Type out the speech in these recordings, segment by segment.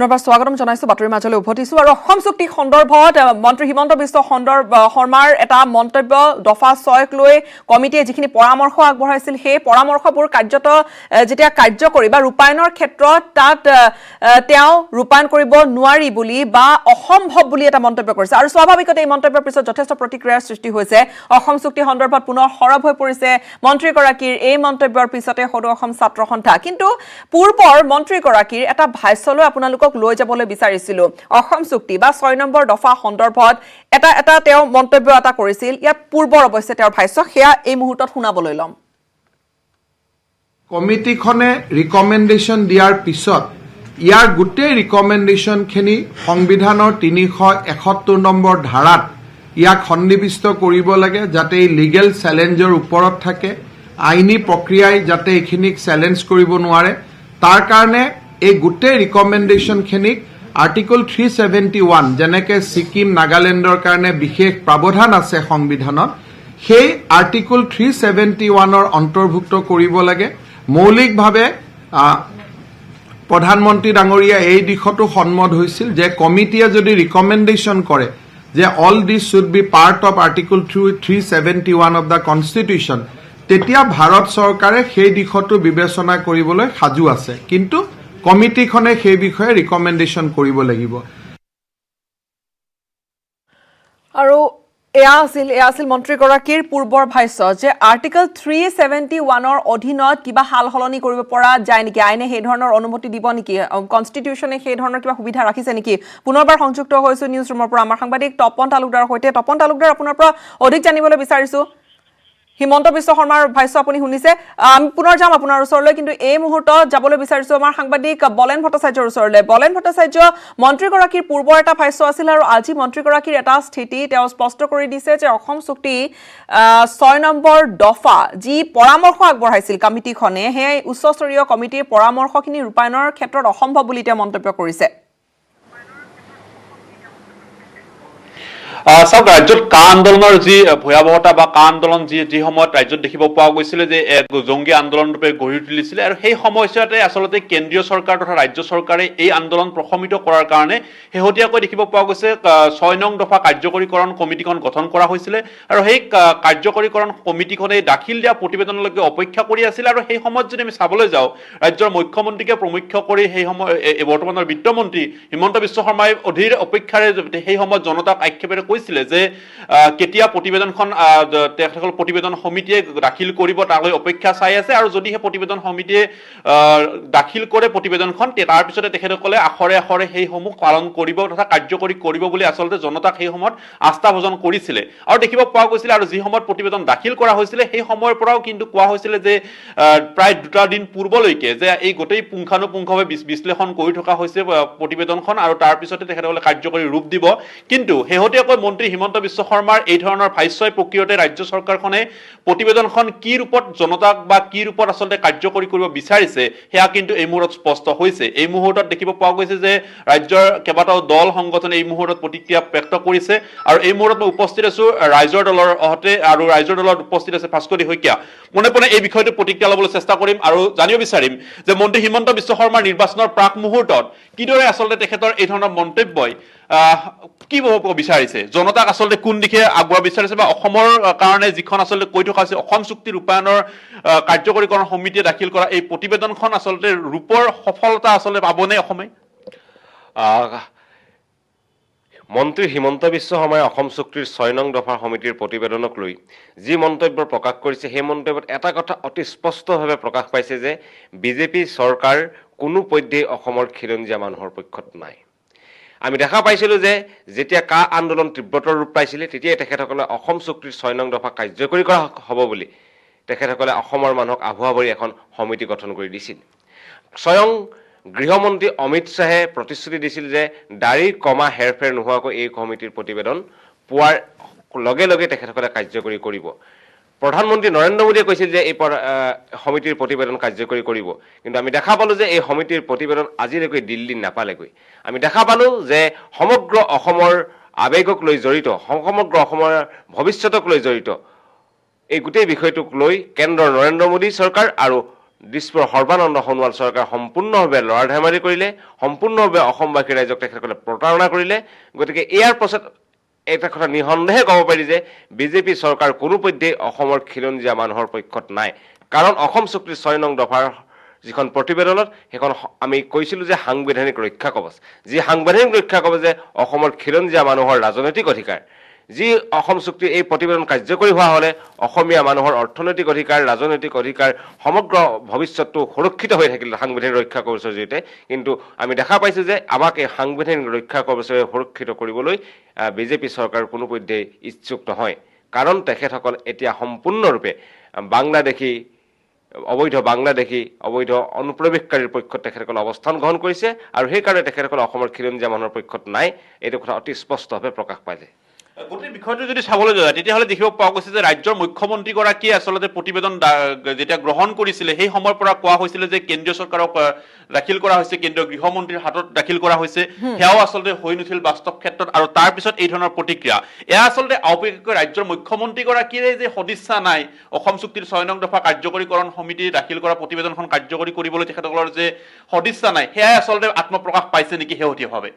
ধন্যবাদ স্বাগতম জনাইছো বাতৰিৰ মাজলৈ উভতিছো আৰু অসম চুক্তি সন্দৰ্ভত মন্ত্ৰী হিমন্ত বিশ্ব শৰ্মাৰ এটা মন্তব্য দফা 6ক লৈ কমিটিয়ে যিখিনি পৰামৰ্শ আগবঢ়াইছিল সেই পৰামৰ্শবোৰ কাৰ্যত যেতিয়া কাৰ্যকৰী বা ৰূপায়ণৰ ক্ষেত্ৰত তাত তেওঁ ৰূপায়ণ কৰিব নোৱাৰি বুলি বা অসম্ভৱ বুলি এটা মন্তব্য কৰিছে আৰু স্বাভাৱিকতে এই মন্তব্যৰ পিছত যথেষ্ট প্ৰতিক্ৰিয়াৰ সৃষ্টি হৈছে অসম চুক্তি সন্দৰ্ভত পুনৰ সৰব হৈ পৰিছে মন্ত্ৰীগৰাকীৰ এই মন্তব্যৰ পিছতে সদৌ অসম ছাত্ৰ সন্থা কিন্তু পূৰ্বৰ মন্ত্ৰীগৰাকীৰ এটা ভাষ্যলৈ আপোনালোকক লৈ যাবলৈ বিচাৰিছিলো অসম চুক্তি বা 6 নম্বৰ দফা সন্দৰ্ভত এটা তেওঁ মন্তব্য এটা কৰিছিল ইয়াত পূৰ্বৰ অৱশ্যে তেওঁৰ ভাষ্য হেয়া এই মুহূৰ্তত শুনাবলৈ লম কমিটিখনে ৰিকমেণ্ডেশ্যন দিয়াৰ পিছত ইয়াৰ গোটেই ৰিকমেণ্ডেশ্যনখিনি সংবিধানৰ 371 নম্বৰ ধাৰাত ইয়াক সন্নিৱিষ্ট কৰিব লাগে যাতে এই লিগেল চেলেঞ্জৰ ওপৰত থাকে আইনী প্ৰক্ৰিয়াই যাতে এইখিনিক চেলেঞ্জ কৰিব নোৱাৰে তাৰ কাৰণে এই গোটেই ৰিকমেণ্ডেশ্যনখিনিক আৰ্টিকল 371 যেনেকৈ ছিকিম নাগালেণ্ডৰ কাৰণে বিশেষ প্ৰাৱধান আছে সংবিধানত সেই আৰ্টিকল 371ৰ অন্তৰ্ভুক্ত কৰিব লাগে মৌলিকভাৱে প্ৰধানমন্ত্ৰী ডাঙৰীয়া এই দিশতো সন্মত হৈছিল যে কমিটিয়ে যদি ৰিকমেণ্ডেশ্যন কৰে যে all this should be part of article 371 of the constitution তেতিয়া ভাৰত চৰকাৰে সেই দিশতো বিবেচনা কৰিবলৈ সাজু আছে কিন্তু কমিটিখনে সেই বিষয়ে ৰিকমেণ্ডেশ্যন কৰিব লাগিব আৰু এয়া আছিল মন্ত্ৰীগৰাকীৰ পূৰ্বৰ ভাষ্য যে আৰ্টিকল 371ৰ অধীনত কিবা হাল হলনি কৰিব পৰা যায় নেকি আইনে সেই ধৰণৰ অনুমতি দিব নেকি কনষ্টিটিউচনে সেই ধৰণৰ কিবা সুবিধা ৰাখিছে নেকি পুনৰবাৰ সংযুক্ত হৈছো নিউজ ৰুমৰ পৰা আমাৰ সাংবাদিক তপন তালুকদাৰৰ সৈতে তপন তালুকদাৰ আপোনাৰ পৰা অধিক জানিবলৈ বিচাৰিছো হিমন্ত বিশ্ব শৰ্মাৰ ভাষ্য আপুনি শুনিছে আমি পুনৰ যাম আপোনাৰ ওচৰলৈ কিন্তু এই মুহূৰ্তত যাবলৈ বিচাৰিছো আমাৰ সাংবাদিক বলেন ভট্টাচাৰ্যৰ ওচৰলৈ বলেন ভট্টাচাৰ্য মন্ত্ৰীগৰাকীৰ পূৰ্বৰ এটা ভাষ্য আছিল আৰু আজি মন্ত্ৰীগৰাকীৰ এটা স্থিতি তেওঁ স্পষ্ট কৰি দিছে যে অসম চুক্তি 6 নম্বৰ দফা যি পৰামৰ্শ আগবঢ়াইছিল কমিটিখনে সেই উচ্চস্তৰীয় কমিটিৰ পৰামৰ্শখিনি ৰূপায়ণৰ ক্ষেত্ৰত অসম্ভৱ বুলি তেওঁ মন্তব্য কৰিছে সব ৰাজ্যত কা আন্দোলনৰ যি ভয়াৱহতা বা কা আন্দোলন যি সময়ত ৰাজ্যত দেখিব পোৱা গৈছিল যে এক জংগী আন্দোলন ৰূপে গঢ়ি তুলিছিল আৰু সেই সময়ছোৱাতে আচলতে কেন্দ্ৰীয় চৰকাৰ তথা ৰাজ্য চৰকাৰে এই আন্দোলন প্ৰশমিত কৰাৰ কাৰণে শেহতীয়াকৈ দেখিব পোৱা গৈছে 6 নং দফা কাৰ্যকৰীকৰণ কমিটিখন গঠন কৰা হৈছিল আৰু সেই কাৰ্যকৰীকৰণ কমিটিখনে দাখিল দিয়া প্ৰতিবেদনলৈকে অপেক্ষা কৰি আছিল আৰু সেই সময়ত যদি আমি চাবলৈ যাওঁ ৰাজ্যৰ মুখ্যমন্ত্ৰীকে প্ৰমুখ্য কৰি সেই সময় বৰ্তমানৰ বিত্তমন্ত্ৰী হিমন্ত বিশ্ব শৰ্মাই অধীৰ অপেক্ষাৰে সেই সময়ত জনতাক আক্ষেপেৰে কৈছিলে যে কেতিয়া প্ৰতিবেদনখন তেখেতসকল প্ৰতিবেদন সমিতিয়ে দাখিল কৰিব তালৈ অপেক্ষা চাই আছে আৰু যদি সেই প্ৰতিবেদন সমিতিয়ে দাখিল কৰে প্ৰতিবেদনখন তাৰ পিছতে তেখেতসকলে আখৰে আখৰে সেই সমূহ পালন কৰিব তথা কাৰ্যকৰী কৰিব বুলি আচলতে জনতাক সেই সময়ত আস্থা ভজন কৰিছিলে আৰু দেখিব পোৱা গৈছিল আৰু যি সময়ত প্ৰতিবেদন দাখিল কৰা হৈছিল সেই সময়ৰ পৰাও কিন্তু কোৱা হৈছিল যে প্ৰায় 2 দিন পূৰ্বলৈকে যে এই গোটেই পুংখানুপুংখভাৱে বিশ্লেষণ কৰি থকা হৈছে প্ৰতিবেদনখন আৰু তাৰ পিছতে তেখেতসকলে কাৰ্যকৰী ৰূপ দিব কিন্তু শেহতীয়াকৈ মন্ত্ৰী হিমন্ত বিশ্ব শৰ্মাৰ এই ধৰণৰ ভাষ্যই প্ৰক্ৰিয়াতে ৰাজ্য চৰকাৰখনে প্ৰতিবেদনখন কি ৰূপত জনতাক বা কি ৰূপত আচলতে কাৰ্যকৰী কৰিব বিচাৰিছে সেয়া কিন্তু এই মুহূৰ্তত স্পষ্ট হৈছে এই মুহূৰ্তত দেখিব পোৱা গৈছে যে ৰাজ্যৰ কেইবাটাও দল সংগঠনে এই মুহূৰ্তত প্ৰতিক্ৰিয়া ব্যক্ত কৰিছে আৰু এই মুহূৰ্তত উপস্থিত আছো ৰাইজৰ দলৰ হতে আৰু ৰাইজৰ দলত উপস্থিত আছে ভাস্কৰী শইকীয়া মনে এই বিষয়টো প্ৰতিক্ৰিয়া ল'বলৈ চেষ্টা কৰিম আৰু জানিব বিচাৰিম যে মন্ত্ৰী হিমন্ত বিশ্ব শৰ্মাৰ নিৰ্বাচনৰ প্ৰাক মুহূৰ্তত কিদৰে আচলতে তেখেতৰ এই ধৰণৰ মন্তব্যই কি হ'ব বিচাৰিছে জনতাক আচলতে কোন দিশে আগুৱা বিচাৰিছে বা অসমৰ কাৰণে যিখন আচলতে কৈ থকা আছে অসম চুক্তি ৰূপায়ণৰ কাৰ্যকৰীকৰণ সমিতিয়ে দাখিল কৰা এই প্ৰতিবেদনখন আচলতে ৰূপৰ সফলতা আচলতে পাবনে অসমে মন্ত্ৰী হিমন্ত বিশ্ব শৰ্মাই অসম চুক্তিৰ 6 নং দফা সমিতিৰ প্ৰতিবেদনক লৈ যি মন্তব্য প্ৰকাশ কৰিছে সেই মন্তব্যত এটা কথা অতি স্পষ্টভাৱে প্ৰকাশ পাইছে যে বিজেপি চৰকাৰ কোনো পধ্যেই অসমৰ খিলঞ্জীয়া মানুহৰ পক্ষত নাই আমি দেখা পাইছিলো যে যেতিয়া কা আন্দোলন তীব্ৰতৰ ৰূপ পাইছিল তেতিয়া তেখেতসকলে অসম চুক্তিৰ 6 নং দফা কাৰ্যকৰী কৰা হ'ব বুলি তেখেতসকলে অসমৰ মানুহক আভুৱা ভৰি এখন সমিতি গঠন কৰি দিছিল স্বয়ং গৃহমন্ত্ৰী অমিত শাহে প্ৰতিশ্ৰুতি দিছিল যে দাড়ি কমা হেৰফেৰ নোহোৱাকৈ এই কমিটিৰ প্ৰতিবেদন পোৱাৰ লগে লগে তেখেতসকলে কাৰ্যকৰী কৰিব প্ৰধানমন্ত্ৰী নৰেন্দ্ৰ মোদীয়ে কৈছিল যে এই সমিতিৰ প্ৰতিবেদন কাৰ্যকৰী কৰিব কিন্তু আমি দেখা পালো যে এই সমিতিৰ প্ৰতিবেদন আজিলৈকে দিল্লী নাপালেগৈ আমি দেখা পালো যে সমগ্ৰ অসমৰ আবেগক লৈ জড়িত সমগ্ৰ অসমৰ ভৱিষ্যতক লৈ জড়িত এই গোটেই বিষয়টোক লৈ কেন্দ্ৰৰ নৰেন্দ্ৰ মোদী চৰকাৰ আৰু দিছপুৰ সৰ্বানন্দ সোণোৱাল চৰকাৰ সম্পূৰ্ণভাৱে লৰা ধেমালি কৰিলে, সম্পূৰ্ণভাৱে অসমবাসী ৰাইজক তেখেতসকলে প্ৰতাৰণা কৰিলে। গতিকে ইয়াৰ পাছত এটা কথা নিঃসন্দেহে ক'ব পাৰি যে বিজেপি চৰকাৰ কোনোপধ্যেই অসমৰ খিলঞ্জীয়া মানুহৰ পক্ষত নাই। কাৰণ অসম চুক্তিৰ 6 নং দফাৰ যিখন প্ৰতিবেদনত সেইখন আমি কৈছিলোঁ যে সাংবিধানিক ৰক্ষা কৱচ, যি সাংবিধানিক ৰক্ষা কৱচে অসমৰ খিলঞ্জীয়া মানুহৰ ৰাজনৈতিক অধিকাৰ, যি অসম চুক্তিৰ এই প্ৰতিবেদন কাৰ্যকৰী হোৱা হ'লে অসমীয়া মানুহৰ অৰ্থনৈতিক অধিকাৰ, ৰাজনৈতিক অধিকাৰ, সমগ্ৰ ভৱিষ্যতটো সুৰক্ষিত হৈ থাকিল সাংবিধানিক ৰক্ষা কৱচৰ জৰিয়তে। কিন্তু আমি দেখা পাইছোঁ যে আমাক এই সাংবিধানিক ৰক্ষা কৱচৰে সুৰক্ষিত কৰিবলৈ বিজেপি চৰকাৰ কোনোপধ্যেই ইচ্ছুক নহয়। কাৰণ তেখেতসকল এতিয়া সম্পূৰ্ণৰূপে বাংলাদেশী, অবৈধ বাংলাদেশী, অবৈধ অনুপ্ৰৱেশকাৰীৰ পক্ষত তেখেতসকলে অৱস্থান গ্ৰহণ কৰিছে আৰু সেইকাৰণে তেখেতসকলে অসমৰ খিলঞ্জীয়া মানুহৰ পক্ষত নাই। এইটো কথা অতি স্পষ্টভাৱে প্ৰকাশ পাই যায়। গোটেই বিষয়টো যদি চাবলৈ যায় তেতিয়াহ'লে দেখিব পোৱা গৈছে যে ৰাজ্যৰ মুখ্যমন্ত্ৰীগৰাকীয়ে আচলতে প্ৰতিবেদন যেতিয়া গ্ৰহণ কৰিছিলে সেই সময়ৰ পৰা কোৱা হৈছিলে যে কেন্দ্ৰীয় চৰকাৰক দাখিল কৰা হৈছে, কেন্দ্ৰীয় গৃহমন্ত্ৰীৰ হাতত দাখিল কৰা হৈছে, সেয়াও আচলতে হৈ নুঠিল বাস্তৱ ক্ষেত্ৰত। আৰু তাৰ পিছত এই ধৰণৰ প্ৰতিক্ৰিয়া, এয়া আচলতে আওপকীয়াকৈ ৰাজ্যৰ মুখ্যমন্ত্ৰীগৰাকীৰে যে সদিচ্ছা নাই অসম চুক্তিৰ 6 নং দফা কাৰ্যকৰীকৰণ সমিতি দাখিল কৰা প্ৰতিবেদনখন কাৰ্যকৰী কৰিবলৈ তেখেতসকলৰ যে সদিচ্ছা নাই, সেয়াই আচলতে আত্মপ্ৰকাশ পাইছে নেকি শেহতীয়াভাৱে?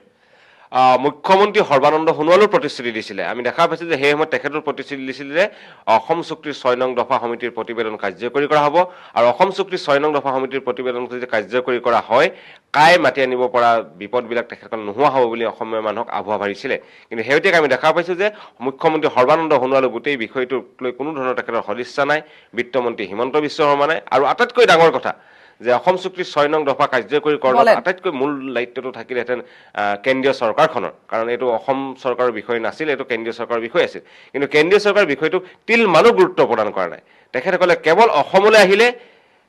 মুখ্যমন্ত্ৰী সৰ্বানন্দ সোণোৱালৰ প্ৰতিশ্ৰুতি দিছিলে। আমি দেখা পাইছোঁ যে সেই সময়ত তেখেতৰ প্ৰতিশ্ৰুতি দিছিল যে অসম চুক্তিৰ 6 নং দফা সমিতিৰ প্ৰতিবেদন কাৰ্যকৰী কৰা হ'ব আৰু অসম চুক্তিৰ 6 নং দফা সমিতিৰ প্ৰতিবেদন যদি কাৰ্যকৰী কৰা হয় কাই মাতি আনিব পৰা বিপদবিলাক তেখেতসকল নোহোৱা হ'ব বুলি অসমীয়া মানুহক আভুৱা ভাৰিছিলে। কিন্তু শেহতীয়াকৈ আমি দেখা পাইছোঁ যে মুখ্যমন্ত্ৰী সৰ্বানন্দ সোণোৱালৰ গোটেই বিষয়টোক লৈ কোনো ধৰণৰ তেখেতৰ সদিচ্ছা নাই, বিত্তমন্ত্ৰী হিমন্ত বিশ্ব শৰ্মা নাই, আৰু আটাইতকৈ ডাঙৰ কথা যে অসম চুক্তিৰ 6 নং দফা কাৰ্যকৰীকৰণত আটাইতকৈ মূল দায়িত্বটো থাকিলেহেঁতেন কেন্দ্ৰীয় চৰকাৰখনৰ। কাৰণ এইটো অসম চৰকাৰৰ বিষয় নাছিল, এইটো কেন্দ্ৰীয় চৰকাৰৰ বিষয় আছিল। কিন্তু কেন্দ্ৰীয় চৰকাৰৰ বিষয়টোক তিল মানুহ গুৰুত্ব প্ৰদান কৰা নাই। তেখেতসকলে কেৱল অসমলৈ আহিলে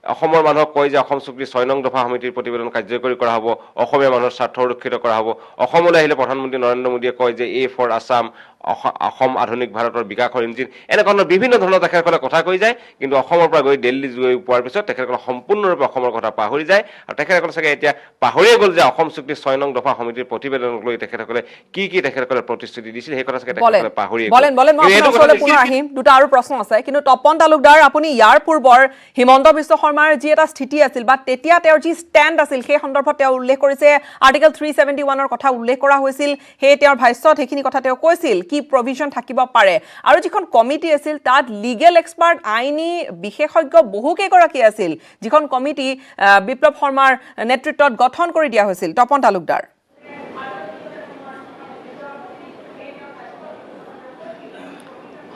অসমৰ মানুহক কয় যে অসম চুক্তিৰ 6 নং দফা সমিতিৰ প্ৰতিবেদন কাৰ্যকৰী কৰা হ'ব, অসমীয়া মানুহৰ স্বাৰ্থ সুৰক্ষিত কৰা হ'ব। অসমলৈ আহিলে প্ৰধানমন্ত্ৰী নৰেন্দ্ৰ মোদীয়ে কয় যে এ ফৰ আছাম, অসম আধুনিক ভাৰতৰ বিকাশৰ ইঞ্জিন, এনেকুৱা ধৰণৰ বিভিন্ন ধৰণৰ তেখেতসকলে কথা কৈ যায়। কিন্তু অসমৰ পৰা গৈ দিল্লী গৈ পোৱাৰ পিছত তেখেতসকলে সম্পূৰ্ণৰূপে অসমৰ কথা পাহৰি যায়। আৰু তেখেতসকলে চাগে এতিয়া পাহৰিয়ে গ'ল যে অসম চুক্তিৰ 6 নং দফা সমিতিৰ প্ৰতিবেদনক লৈ তেখেতসকলে কি তেখেতসকলে প্ৰতিশ্ৰুতি দিছিল সেই কথা চাগে তেখেতসকলে পাহৰিয়ে গ'ল। পুনৰ আহিম, দুটা আৰু প্ৰশ্ন আছে। কিন্তু তপন তালুকদাৰ, আপুনি ইয়াৰ পূৰ্বৰ হিমন্ত বিশ্ব শৰ্মাৰ যি এটা স্থিতি আছিল বা তেতিয়া তেওঁৰ যি ষ্টেণ্ড আছিল সেই সন্দৰ্ভত তেওঁ উল্লেখ কৰিছে, আৰ্টিকেল 371ৰ কথা উল্লেখ কৰা হৈছিল, সেই তেওঁৰ ভাষ্যত সেইখিনি কথা তেওঁ কৈছিল কি প্ৰভিজন থাকিব পাৰে। আৰু যিখন কমিটি আছিল তাত লিগেল এক্সপাৰ্ট, আইনী বিশেষজ্ঞ বহুকেইগৰাকী আছিল, যিখন কমিটি বিপ্লৱ শৰ্মাৰ নেতৃত্বত গঠন কৰি দিয়া হৈছিল। তপন তালুকদাৰ,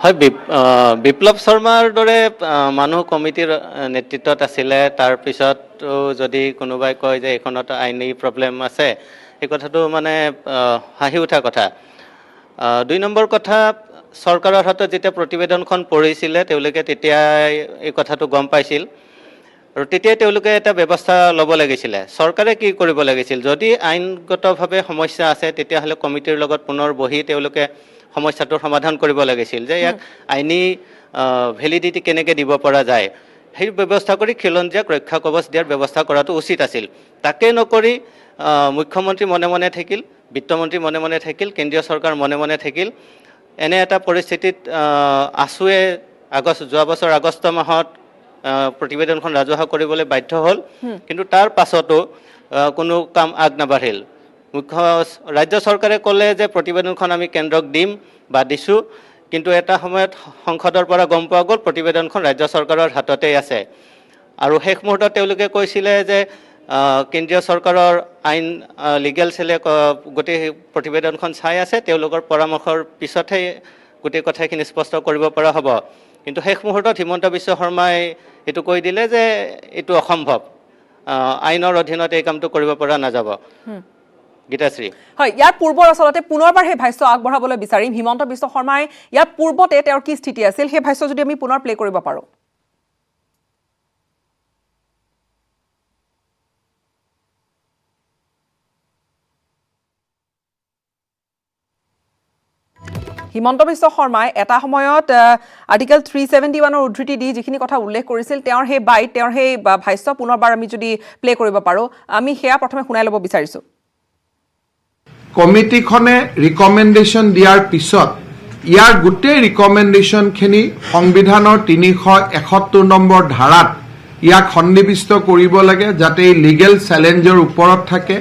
হয়, বিপ্লৱ শৰ্মাৰ দৰে মানুহ কমিটিৰ নেতৃত্বত আছিলে। তাৰপিছতো যদি কোনোবাই কয় যে এইখনত আইনী প্ৰব্লেম আছে, এই কথাটো মানে হাঁহি উঠা কথা। 2 নম্বৰ কথা, চৰকাৰৰ হাতত যেতিয়া প্ৰতিবেদনখন পৰিছিলে তেওঁলোকে তেতিয়া এই কথাটো গম পাইছিল আৰু তেতিয়াই তেওঁলোকে এটা ব্যৱস্থা ল'ব লাগিছিলে। চৰকাৰে কি কৰিব লাগিছিল, যদি আইনগতভাৱে সমস্যা আছে তেতিয়াহ'লে কমিটিৰ লগত পুনৰ বহি তেওঁলোকে সমস্যাটোৰ সমাধান কৰিব লাগিছিল, যে ইয়াক আইনী ভেলিডিটি কেনেকৈ দিব পৰা যায়, সেই ব্যৱস্থা কৰি খিলঞ্জীয়াক ৰক্ষা কৱচ দিয়াৰ ব্যৱস্থা কৰাটো উচিত আছিল। তাকে নকৰি মুখ্যমন্ত্ৰী মনে মনে থাকিল, বিত্তমন্ত্ৰী মনে মনে থাকিল, কেন্দ্ৰীয় চৰকাৰ মনে মনে থাকিল। এনে এটা পৰিস্থিতিত আছুৱে যোৱা বছৰ আগষ্ট মাহত প্ৰতিবেদনখন ৰাজহুৱা কৰিবলৈ বাধ্য হ'ল, কিন্তু তাৰ পাছতো কোনো কাম আগ নাবাঢ়িল। ৰাজ্য চৰকাৰে ক'লে যে প্ৰতিবেদনখন আমি কেন্দ্ৰক দিম বা দিছোঁ, কিন্তু এটা সময়ত সংসদৰ পৰা গম পোৱা গ'ল প্ৰতিবেদনখন ৰাজ্য চৰকাৰৰ হাততেই আছে। আৰু শেষ মুহূৰ্তত তেওঁলোকে কৈছিলে যে কেন্দ্ৰীয় চৰকাৰৰ আইন লিগেল সেলে গোটেই প্ৰতিবেদনখন চাই আছে, তেওঁলোকৰ পৰামৰ্শৰ পিছতহে গোটেই কথাখিনি স্পষ্ট কৰিব পৰা হ'ব। কিন্তু শেষ মুহূৰ্তত হিমন্ত বিশ্ব শৰ্মাই এইটো কৈ দিলে যে এইটো অসম্ভৱ, আইনৰ অধীনত এই কামটো কৰিব পৰা নাযাব। গীতাশ্ৰী, হয়, ইয়াৰ পূৰ্বৰ আচলতে পুনৰবাৰ সেই ভাষ্য আগবঢ়াবলৈ বিচাৰিম। হিমন্ত বিশ্ব শৰ্মাই ইয়াৰ পূৰ্বতে তেওঁৰ কি স্থিতি আছিল সেই ভাষ্য যদি আমি পুনৰ প্লে কৰিব পাৰোঁ। হিমন্ত বিশ্ব শৰ্মাই এটা সময়ত আৰ্টিকেল 371ৰ উদ্ধৃতি দি যিখিনি কথা উল্লেখ কৰিছিল, তেওঁৰ সেই তেওঁৰ সেই ভাষ্য পুনৰবাৰ আমি যদি প্লে কৰিব পাৰোঁ, আমি সেয়া প্ৰথমে শুনাই ল'ব বিচাৰিছোঁ। কমিটিখনে ৰিকমেণ্ডেশ্যন দিয়াৰ পিছত ইয়াৰ গোটেই ৰিকমেণ্ডেশ্যনখিনি সংবিধানৰ 371 নম্বৰ ধাৰাত ইয়াক সন্নিবিষ্ট কৰিব লাগে যাতে এই লিগেল চেলেঞ্জৰ ওপৰত থাকে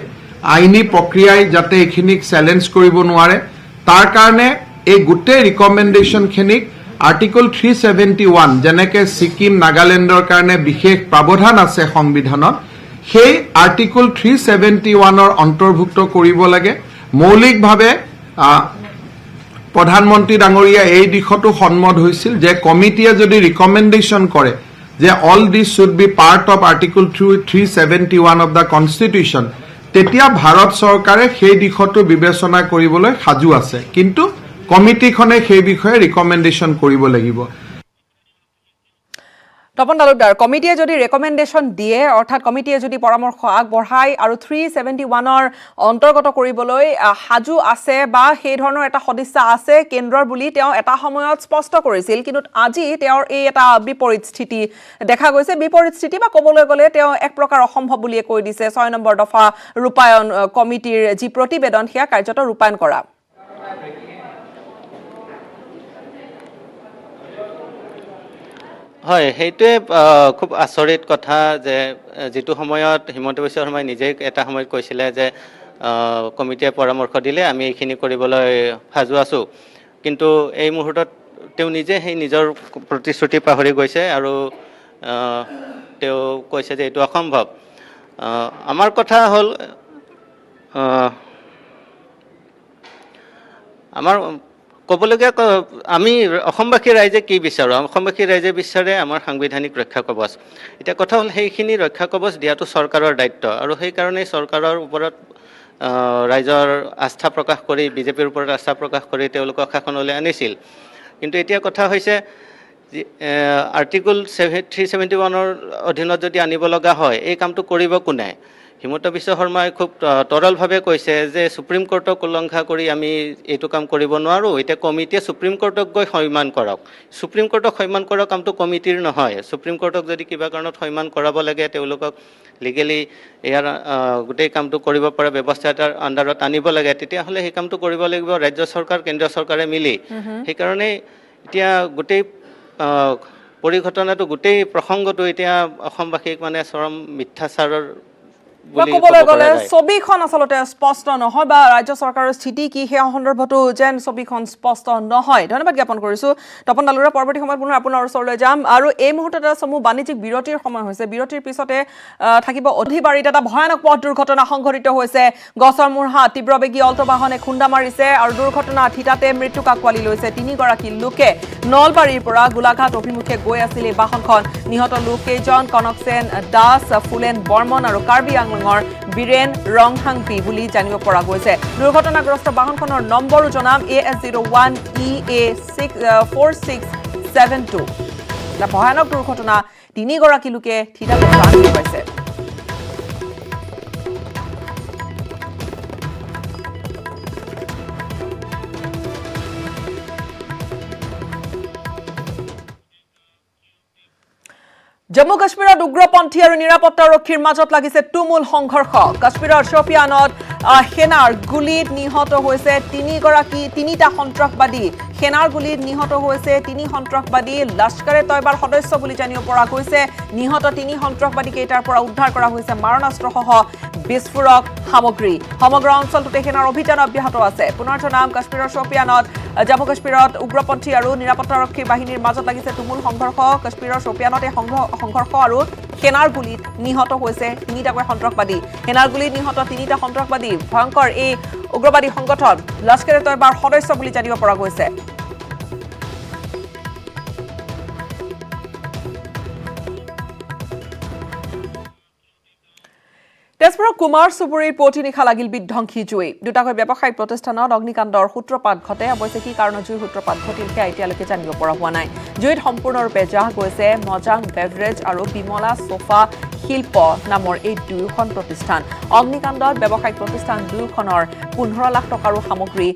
আইনী প্ৰক্ৰিয়াই যাতে এইখিনিক চেলেঞ্জ কৰিব নোৱাৰে তাৰ কাৰণে এই গোটেই ৰিকমেণ্ডেশ্যনখিনিক আৰ্টিকল 371 যেনেকৈ ছিকিম নাগালেণ্ডৰ কাৰণে বিশেষ প্ৰাৱধান আছে সংবিধানত সেই আৰ্টিকল 371ৰ অন্তৰ্ভুক্ত কৰিব লাগে মৌলিকভাৱে প্ৰধানমন্ত্ৰী ডাঙৰীয়া এই দিশতো সন্মত হৈছিল যে কমিটিয়ে যদি ৰিকমেণ্ডেশ্যন কৰে যে all this should be part of article 371 of the constitution তেতিয়া ভাৰত চৰকাৰে সেই দিশতো বিবেচনা কৰিবলৈ সাজু আছে কিন্তু কমিটিখনে সেই বিষয়ে ৰিকমেণ্ডেশ্যন কৰিব লাগিব তপন তালুকদাৰ কমিটিয়ে যদি ৰেকমেণ্ডেশ্যন দিয়ে অৰ্থাৎ কমিটিয়ে যদি পৰামৰ্শ আগবঢ়ায় আৰু 371ৰ অন্তৰ্গত কৰিবলৈ সাজু আছে বা সেই ধৰণৰ এটা সদিচ্ছা আছে কেন্দ্ৰৰ বুলি তেওঁ এটা সময়ত স্পষ্ট কৰিছিল কিন্তু আজি তেওঁৰ এই এটা বিপৰীত স্থিতি দেখা গৈছে বিপৰীত স্থিতি বা ক'বলৈ গ'লে তেওঁ এক প্ৰকাৰ অসম্ভৱ বুলিয়ে কৈ দিছে 6 নম্বৰ দফা ৰূপায়ণ কমিটিৰ যি প্ৰতিবেদন সেয়া কাৰ্যত ৰূপায়ণ কৰা হয় সেইটোৱে খুব আচৰিত কথা যে যেটো সময়ত হিমন্ত বিশ্ব শৰ্মাই নিজে এটা সময়ত কৈছিলে যে কমিটিয়ে পৰামৰ্শ দিলে আমি এইখিনি কৰিবলৈ সাজু আছো কিন্তু এই মুহূৰ্তত তেওঁ নিজে সেই নিজৰ প্ৰতিশ্ৰুতি পাহৰি গৈছে আৰু তেওঁ কৈছে যে এইটো অসম্ভৱ আমাৰ কথা হ'ল আমাৰ ক'বলগীয়া আমি অসমবাসী ৰাইজে কি বিচাৰোঁ অসমবাসী ৰাইজে বিচাৰে আমাৰ সাংবিধানিক ৰক্ষা কৱচ এতিয়া কথা হ'ল সেইখিনি ৰক্ষা কৱচ দিয়াটো চৰকাৰৰ দায়িত্ব আৰু সেইকাৰণে চৰকাৰৰ ওপৰত ৰাইজৰ আস্থা প্ৰকাশ কৰি বিজেপিৰ ওপৰত আস্থা প্ৰকাশ কৰি তেওঁলোকক শাসনলৈ আনিছিল কিন্তু এতিয়া কথা হৈছে আৰ্টিকল 371ৰ অধীনত যদি আনিব লগা হয় এই কামটো কৰিব কোনে হিমন্ত বিশ্ব শৰ্মাই খুব তৰলভাৱে কৈছে যে সুপ্ৰিম কোৰ্টক উলংঘা কৰি আমি এইটো কাম কৰিব নোৱাৰোঁ এতিয়া কমিটিয়ে সুপ্ৰিম কোৰ্টক গৈ সন্মান কৰক সুপ্ৰিম কোৰ্টক সন্মান কৰা কামটো কমিটিৰ নহয় সুপ্ৰিম কোৰ্টক যদি কিবা কাৰণত সন্মান কৰাব লাগে তেওঁলোকক লিগেলি ইয়াৰ গোটেই কামটো কৰিব পৰা ব্যৱস্থা এটাৰ আণ্ডাৰত আনিব লাগে তেতিয়াহ'লে সেই কামটো কৰিব লাগিব ৰাজ্য চৰকাৰ কেন্দ্ৰীয় চৰকাৰে মিলি সেইকাৰণে এতিয়া গোটেই পৰিঘটনাটো গোটেই প্ৰসংগটো এতিয়া অসমবাসীক মানে চৰম মিথ্যাচাৰৰ ক'বলৈ গ'লে ছবিখন আচলতে স্পষ্ট নহয় বা ৰাজ্য চৰকাৰৰ স্থিতি কি সেই সন্দৰ্ভতো যেন ছবিখন স্পষ্ট নহয় ধন্যবাদ জ্ঞাপন কৰিছোঁ তপন তালুকদাৰ পৰৱৰ্তী সময়ত পুনৰ আপোনাৰ ওচৰলৈ যাম আৰু এই মুহূৰ্তত এটা সমূহ বাণিজ্যিক বিৰতিৰ সময় হৈছে বিৰতিৰ পিছতে থাকিব অধিবাৰীত এটা ভয়ানক পথ দুৰ্ঘটনা সংঘটিত হৈছে গছৰ মূৰহাত তীব্ৰবেগী অল্টো বাহনে খুন্দা মাৰিছে আৰু দুৰ্ঘটনাত থিতাতে মৃত্যুক আঁকোৱালি লৈছে 3গৰাকী লোকে নলবাৰীৰ পৰা গোলাঘাট অভিমুখে গৈ আছিল এই বাহনখন নিহত লোককেইজন কনকসেন দাস ফুলেন বৰ্মন আৰু কাৰ্বি আংলঙৰ বীৰেন ৰংহাংপি বুলি জানিব পৰা গৈছে দুৰ্ঘটনাগ্ৰস্ত বাহনখনৰ নম্বৰো জনাম AS01 EA4672 এটা ভয়ানক দুৰ্ঘটনা 3গৰাকী লোকে থিতাতে প্ৰাণ হেৰুৱাইছে জম্মু কাশ্মীৰত উগ্ৰপন্থী আৰু নিৰাপত্তাৰক্ষীৰ মাজত লাগিছে তুমুল সংঘৰ্ষ কাশ্মীৰৰ শোপিয়ানত সেনাৰ গুলীত নিহত হৈছে তিনিটা সন্ত্ৰাসবাদী সেনাৰ গুলীত নিহত হৈছে 3 সন্ত্ৰাসবাদী লস্কৰে তয়বাৰ সদস্য বুলি জানিব পৰা গৈছে নিহত 3 সন্ত্ৰাসবাদী কেইটাৰ পৰা উদ্ধাৰ কৰা হৈছে মাৰণাস্ত্ৰসহ বিস্ফোৰক সামগ্ৰী সমগ্ৰ অঞ্চলটোতে সেনাৰ অভিযান অব্যাহত আছে পুনৰ জনাম কাশ্মীৰৰ শোপিয়ানত জম্মু কাশ্মীৰত উগ্ৰপন্থী আৰু নিৰাপত্তাৰক্ষী বাহিনীৰ মাজত লাগিছে তুমুল সংঘৰ্ষ কাশ্মীৰৰ শোপিয়ানতে সংঘৰ্ষ আৰু সেনাৰ গুলীত নিহত হৈছে 3টাকৈ সন্ত্ৰাসবাদী সেনাৰ গুলীত নিহত 3টা সন্ত্ৰাসবাদী ভয়ংকৰ এই উগ্ৰবাদী সংগঠন লস্কৰে তয়বাৰ সদস্য বুলি জানিব পৰা গৈছে তেজপুৰৰ কুমাৰ চুবুৰীৰ পুৱতি নিশা লাগিল বিধ্বংসী জুই দুটাকৈ ব্যৱসায়িক প্ৰতিষ্ঠানত অগ্নিকাণ্ডৰ সূত্ৰপাত ঘটে অৱশ্যে কি কাৰণত জুইৰ সূত্ৰপাত ঘটিল সেয়া এতিয়ালৈকে জানিব পৰা হোৱা নাই জুইত সম্পূৰ্ণৰূপে জাহ গৈছে মজাং বেভৰেজ আৰু বিমলা সোফা শিল্প নামৰ এই দুয়োখন প্ৰতিষ্ঠান অগ্নিকাণ্ডত ব্যৱসায়িক প্ৰতিষ্ঠান দুয়োখনৰ 15 লাখ টকাৰো সামগ্ৰী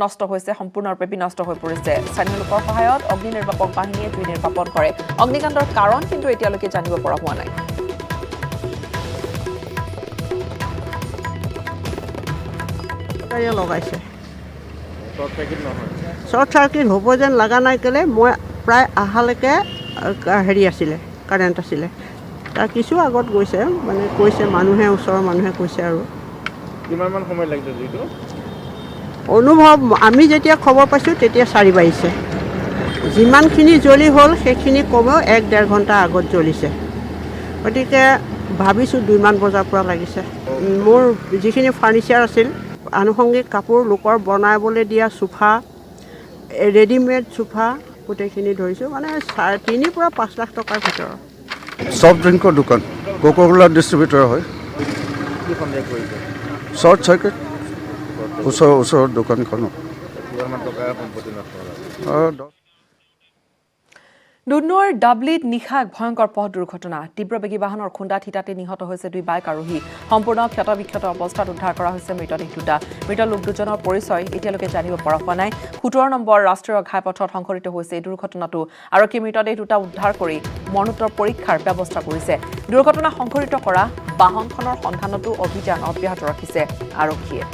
নষ্ট হৈছে সম্পূৰ্ণৰূপে বিনষ্ট হৈ পৰিছে স্থানীয় লোকৰ সহায়ত অগ্নি নিৰ্বাপক বাহিনীয়ে জুই নিৰ্বাপন কৰে অগ্নিকাণ্ডৰ কাৰণ কিন্তু এতিয়ালৈকে জানিব পৰা হোৱা নাই লগাইছে শ্বৰ্ট চাৰ্কিট হ'ব যেন লগা নাই কেলে মই প্ৰায় আহালৈকে হেৰি আছিলে কাৰেণ্ট আছিলে তাৰ কিছু আগত গৈছে মানে কৈছে মানুহে ওচৰৰ মানুহে কৈছে আৰু কিমানমান সময় লাগিছে যিটো অনুভৱ আমি যেতিয়া খবৰ পাইছোঁ তেতিয়া 4 বাজিছে যিমানখিনি জ্বলি হ'ল সেইখিনি কমেও 1-1.5 ঘণ্টা আগত জ্বলিছে গতিকে ভাবিছোঁ 2মান বজাৰ পৰা লাগিছে মোৰ যিখিনি ফাৰ্নিচাৰ আছিল আনুষংগিক কাপোৰ লোকৰ বনাবলৈ দিয়া সোফা ৰেডিমেড সোফা গোটেইখিনি ধৰিছোঁ মানে 3 পৰা 5 লাখ টকাৰ ভিতৰত সফ্ট ড্ৰিংকৰ দোকান কোকা-কোলা ডিষ্ট্ৰিবিউটৰ হয় কি সন্দেহ কৰিছে শ্বৰ্ট চাৰ্কিট ওচৰৰ দোকানখনত কিমানমান টকাৰ সম্পত্তি নষ্ট হ'ল দুধনৈৰ ডাবলিত নিশা এক ভয়ংকৰ পথ দুৰ্ঘটনা তীব্ৰবেগী বাহনৰ খুন্দাত হিতাতে নিহত হৈছে 2 বাইক আৰোহী সম্পূৰ্ণ ক্ষতবিক্ষত অৱস্থাত উদ্ধাৰ কৰা হৈছে মৃতদেহ দুটা মৃত লোক দুজনৰ পৰিচয় এতিয়ালৈকে জানিব পৰা হোৱা নাই 17 নম্বৰ ৰাষ্ট্ৰীয় ঘাইপথত সংঘটিত হৈছে এই দুৰ্ঘটনাটো আৰক্ষী মৃতদেহ দুটা উদ্ধাৰ কৰি মৰণোত্তৰ পৰীক্ষাৰ ব্যৱস্থা কৰিছে দুৰ্ঘটনা সংঘটিত কৰা বাহনখনৰ সন্ধানতো অভিযান অব্যাহত ৰাখিছে আৰক্ষীয়ে